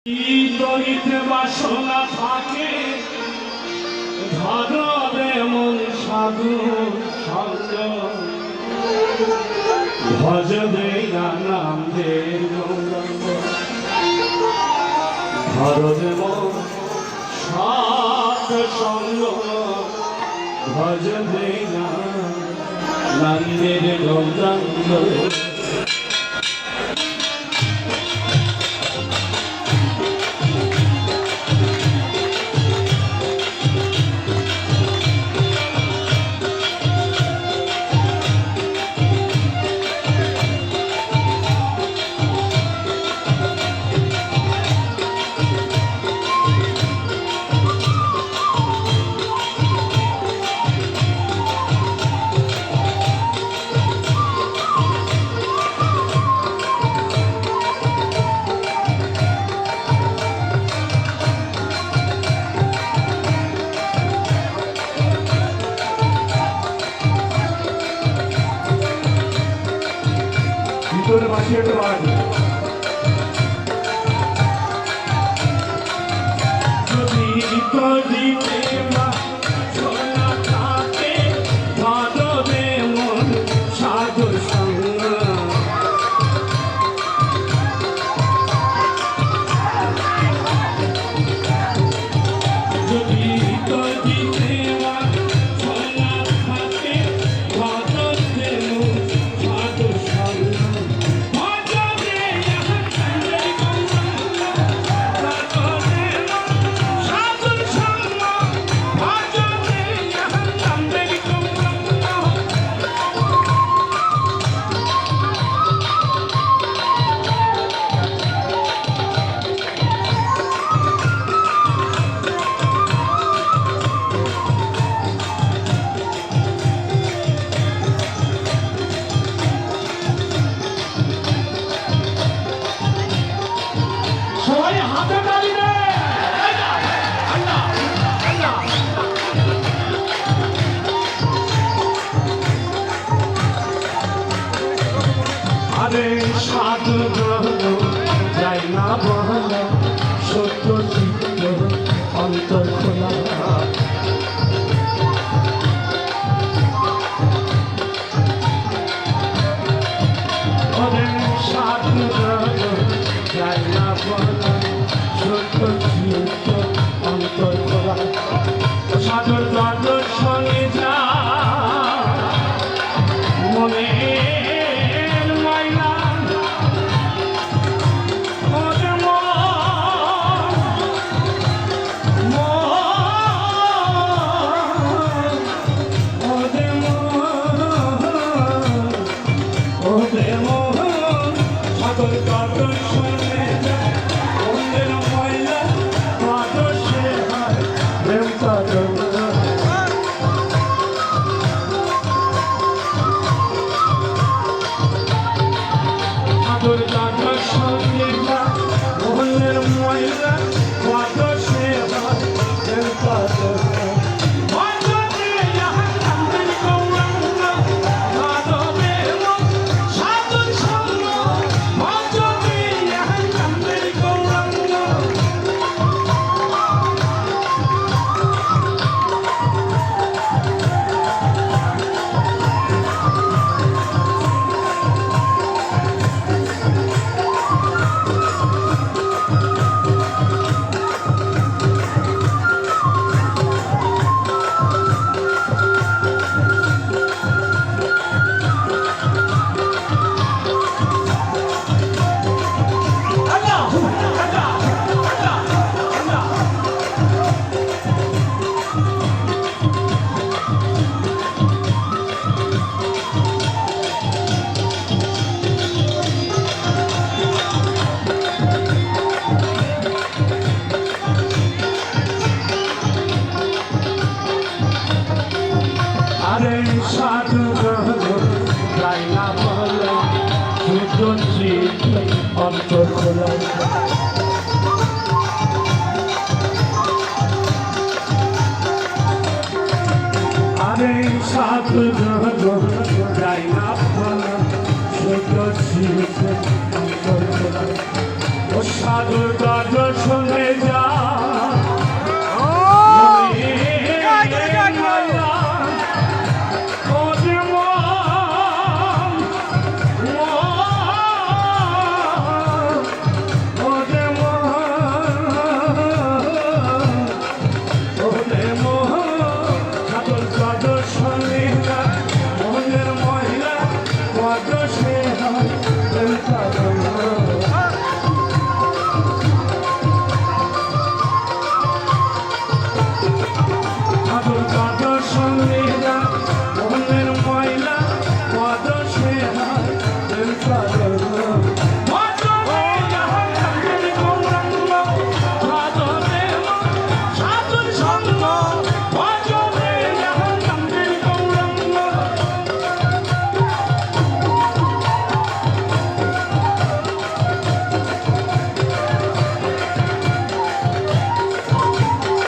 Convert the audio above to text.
দরিদ্র বাসনা থাকে ধরবে মন সাধু সঙ্গ ভজবে নাম দেব ধরবে মন সাধু সঙ্গ ভজবে নাম দেব গৌরাঙ্গ ভিতরে বাসি একটা বাজ যদি দিতে মা সোনা থাকে ভাদবে মন সাধু সঙ্গ যদি দিতে মা সোনা থাকে ভাদবে মন সাধু সঙ্গ আরে সাধু যাই না বলা সত্য চিত্ত অন্তর খোলা আরে সাধু যাই না বলা সত্য চিত্ত অন্তর খোলা সাধুর দর্শনে যা মনে সাধু যাই না বলা সত্য চিত্ত অন্তর খোলা আরে সাধু যাই না বলা সত্য চিত্ত অন্তর খোলা সাধু গাজ শুনে